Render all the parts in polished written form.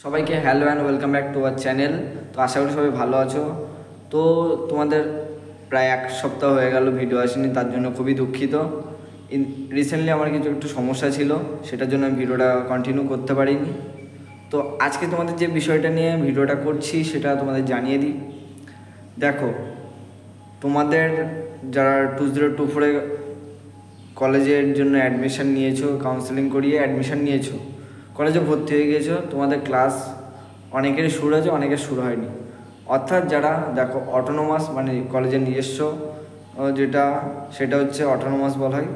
সবাইকে hello and welcome back to our channel. তো আশা করি সবাই ভালো আছো। তো তোমাদের প্রায় এক সপ্তাহ হয়ে গেল ভিডিও আসেনি, তার জন্য খুবই দুঃখিত। রিসেন্টলি আমার কিছু একটু সমস্যা ছিল, সেটার জন্য আমি ভিডিওটা কন্টিনিউ করতে পারিনি। তো আজকে তোমাদের যে বিষয়টা নিয়ে ভিডিওটা করছি সেটা তোমাদের জানিয়ে দিই। দেখো, তোমাদের যারা 2024-এ কলেজের জন্য অ্যাডমিশান নিয়েছো, কাউন্সেলিং করিয়ে অ্যাডমিশান নিয়েছো, কলেজে ভর্তি হয়ে গিয়েছো, তোমাদের ক্লাস অনেকেরই শুরু হয়েছে, অনেকের শুরু হয়নি। অর্থাৎ যারা দেখো অটোনোমাস মানে কলেজের নিজস্ব সেটা হচ্ছে অটোনোমাস বলা হয়,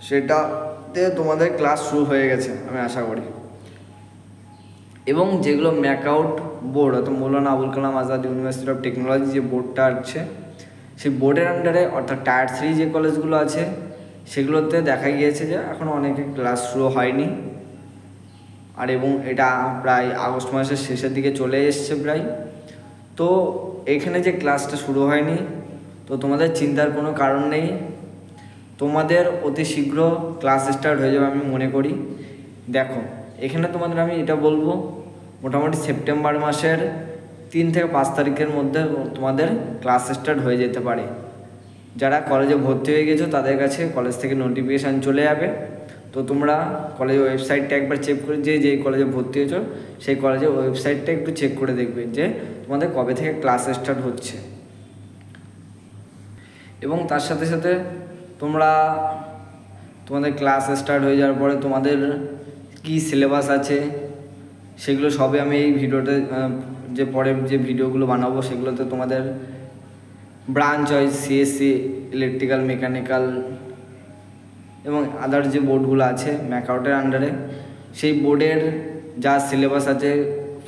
সেটাতে তোমাদের ক্লাস শুরু হয়ে গেছে আমি আশা করি। এবং যেগুলো ম্যাকআউট বোর্ড অর্থাৎ Maulana Abul Kalam Azad university of technology যে বোর্ডটা আছে, সেই বোর্ডের আন্ডারে অর্থাৎ টায়ার 3 যে কলেজগুলো আছে সেগুলোতে দেখা গিয়েছে যে এখনও অনেকে ক্লাস শুরু হয়নি। আর এবং এটা প্রায় আগস্ট মাসের শেষের দিকে চলে এসছে প্রায়। তো এখানে যে ক্লাসটা শুরু হয়নি, তো তোমাদের চিন্তার কোনো কারণ নেই, তোমাদের অতি শীঘ্র ক্লাস স্টার্ট হয়ে যাবে আমি মনে করি। দেখো, এখানে তোমাদের আমি এটা বলবো, মোটামুটি সেপ্টেম্বর মাসের 3 থেকে 5 তারিখের মধ্যে তোমাদের ক্লাস স্টার্ট হয়ে যেতে পারে। যারা কলেজে ভর্তি হয়ে গেছো তাদের কাছে কলেজ থেকে নোটিফিকেশান চলে যাবে। তো তোমরা কলেজের ওয়েবসাইটটা একবার চেক করে, যেই কলেজে ভর্তি হয়েছো সেই কলেজের ওয়েবসাইটটা একটু চেক করে দেখবে যে তোমাদের কবে থেকে ক্লাস স্টার্ট হচ্ছে। এবং তার সাথে সাথে তোমাদের ক্লাস স্টার্ট হয়ে যাওয়ার পরে তোমাদের কি সিলেবাস আছে সেগুলো সবই আমি এই ভিডিওতে যে পরে যে ভিডিওগুলো বানাবো সেগুলোতে তোমাদের branch wise CSC, electrical, mechanical এবং আদার যে বোর্ডগুলো আছে ম্যাকআউটের আন্ডারে, সেই বোর্ডের যা সিলেবাস আছে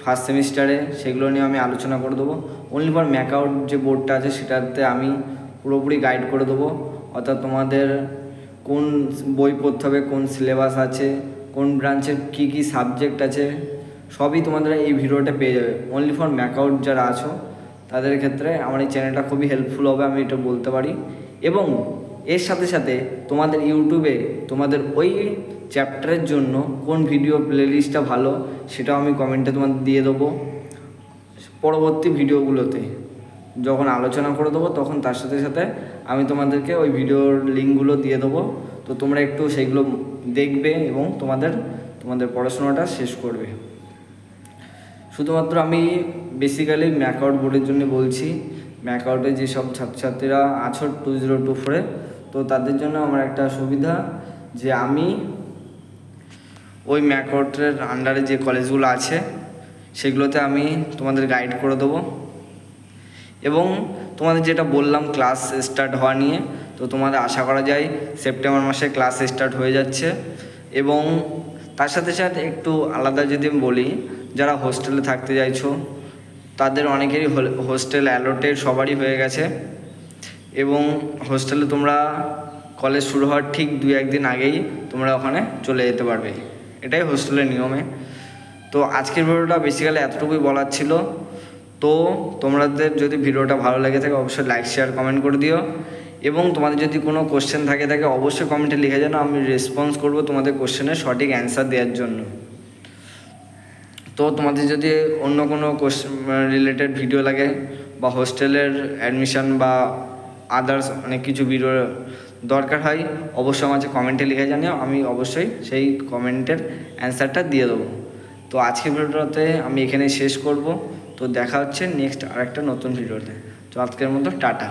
ফার্স্ট সেমিস্টারে সেগুলো নিয়ে আমি আলোচনা করে দেবো। অনলি ফর ম্যাকআউট যে বোর্ডটা আছে সেটাতে আমি পুরোপুরি গাইড করে দেবো। অর্থাৎ তোমাদের কোন বই পড়তে হবে, কোন সিলেবাস আছে, কোন ব্রাঞ্চের কী কী সাবজেক্ট আছে, সবই তোমাদের এই ভিডিওটা পেয়ে যাবে। অনলি ফর ম্যাকআউট যারা আছো তাদের ক্ষেত্রে আমার এই চ্যানেলটা খুবই হেল্পফুল হবে, আমি এটা বলতে পারি। এবং এর সাথে সাথে তোমাদের ইউটিউবে তোমাদের ওই চ্যাপ্টারের জন্য কোন ভিডিও প্লেলিস্টটা ভালো সেটাও আমি কমেন্টে তোমাদের দিয়ে দেবো। পরবর্তী ভিডিওগুলোতে যখন আলোচনা করে দেবো তখন তার সাথে সাথে আমি তোমাদেরকে ওই ভিডিওর লিঙ্কগুলো দিয়ে দেবো। তো তোমরা একটু সেইগুলো দেখবে এবং তোমাদের পড়াশোনাটা শেষ করবে। শুধুমাত্র আমি বেসিক্যালি ম্যাকআউট বোর্ডের জন্য বলছি, ম্যাকআউটে যেসব ছাত্রছাত্রীরা আছো 2024-এ, তো তাদের জন্য আমার একটা সুবিধা যে আমি ওই ম্যাকআউটের আন্ডারে যে কলেজগুলো আছে সেগুলোতে আমি তোমাদের গাইড করে দেবো। এবং তোমাদের যেটা বললাম ক্লাস স্টার্ট হওয়া নিয়ে, তো তোমাদের আশা করা যায় সেপ্টেম্বর মাসে ক্লাস স্টার্ট হয়ে যাচ্ছে। এবং তার সাথে সাথে একটু আলাদা যদি আমি বলি, যারা হোস্টেলে থাকতে চাইছো তাদের অনেকেরই হোস্টেল অ্যালটেড সবারই হয়ে গেছে। এবং হোস্টেলে তোমরা কলেজ শুরু হওয়ার ঠিক 2-1 দিন আগেই তোমরা ওখানে চলে যেতে পারবে, এটাই হোস্টেলের নিয়মে। তো আজকের ভিডিওটা বেসিক্যালি এতটুকুই বলার ছিল। তো তোমাদের যদি ভিডিওটা ভালো লেগে থাকে অবশ্যই লাইক, শেয়ার, কমেন্ট করে দিও। এবং তোমাদের যদি কোনো কোশ্চেন থাকে অবশ্যই কমেন্টে লিখে জানো, আমি রেসপন্স করব তোমাদের কোশ্চেনের সঠিক অ্যান্সার দেওয়ার জন্য। তো তোমাদের যদি অন্য কোনো কোশ্চেন রিলেটেড ভিডিও লাগে বা হোস্টেলের অ্যাডমিশন বা আদার্স অনেক কিছু ভিডিও দরকার হয় অবশ্যই আমাকে কমেন্টে লিখে জানিও, আমি অবশ্যই সেই কমেন্টের অ্যান্সারটা দিয়ে দেবো। তো আজকের ভিডিওতে আমি এখানে শেষ করব। তো দেখা হচ্ছে নেক্সট আরেকটা নতুন ভিডিওতে। তো আজকের মতো টাটা।